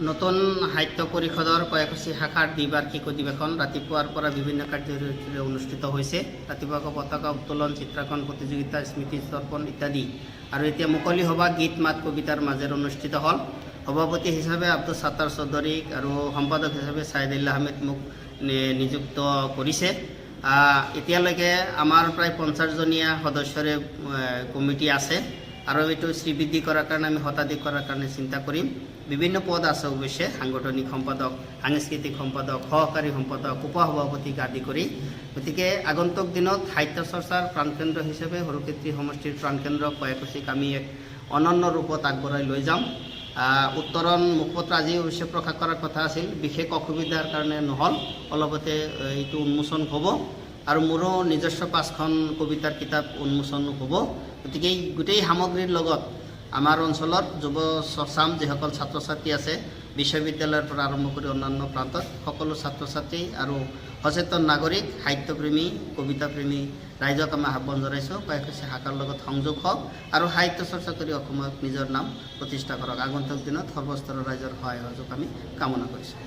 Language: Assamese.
নতুন সাহিত্য পৰিষদৰ কয়াকুছি শাখাৰ দ্বিবাৰ্ষিক অধিৱেশন ৰাতিপুৱাৰ পৰা বিভিন্ন কাৰ্যসূচীৰে অনুষ্ঠিত হৈছে। ৰাতিপুৱা পতাকা উত্তোলন, চিত্ৰাংকন প্ৰতিযোগিতা, স্মৃতি তৰ্পণ ইত্যাদি আৰু এতিয়া মুকলি সভা গীত মাত কবিতাৰ মাজেৰে অনুষ্ঠিত হ'ল। সভাপতি হিচাপে আব্দুল সাত্তাৰ চৌধুৰীক আৰু সম্পাদক হিচাপে ছাইদুল্লাহ আহমেদ মোক নিযুক্ত কৰিছে। এতিয়ালৈকে আমাৰ প্ৰায় 50জনীয়া সদস্যৰে কমিটি আছে আৰু এইটো শ্ৰীবৃদ্ধি কৰাৰ কাৰণে আমি শতাধিক কৰাৰ কাৰণে চিন্তা কৰিম। বিভিন্ন পদ আছে অৱশ্যে, সাংগঠনিক সম্পাদক, সাংস্কৃতিক সম্পাদক, সহকাৰী সম্পাদক, উপসভাপতিক আদি কৰি। গতিকে আগন্তুক দিনত সাহিত্য চৰ্চাৰ প্ৰাণকেন্দ্ৰ হিচাপে সৰুক্ষেত্ৰী সমষ্টিৰ প্ৰাণকেন্দ্ৰ কয়াকুছিক আমি এক অনন্য ৰূপত আগবঢ়াই লৈ যাম। উত্তৰণ মুখপত্ৰ আজি অৱশ্যে প্ৰকাশ কৰাৰ কথা আছিল, বিশেষ অসুবিধাৰ কাৰণে নহ'ল, অলপতে এইটো উন্মোচন হ'ব আৰু মোৰো নিজস্ব 5খন কবিতাৰ কিতাপ উন্মোচন হ'ব। গতিকে এই গোটেই সামগ্ৰীৰ লগত আমাৰ অঞ্চলৰ যুৱ চাম যিসকল ছাত্ৰ ছাত্ৰী আছে, বিশ্ববিদ্যালয়ৰ পৰা আৰম্ভ কৰি অন্যান্য প্ৰান্তত সকলো ছাত্ৰ ছাত্ৰী আৰু সচেতন নাগৰিক, সাহিত্যপ্ৰেমী, কবিতাপ্ৰেমী ৰাইজক আমি আহ্বান জনাইছোঁ, কয়াকুছি শাখাৰ লগত সংযোগ হওক আৰু সাহিত্য চৰ্চা কৰি অসমত নিজৰ নাম প্ৰতিষ্ঠা কৰক। আগন্তুক দিনত সৰ্বস্তৰৰ ৰাইজৰ সহায় সহযোগ আমি কামনা কৰিছোঁ।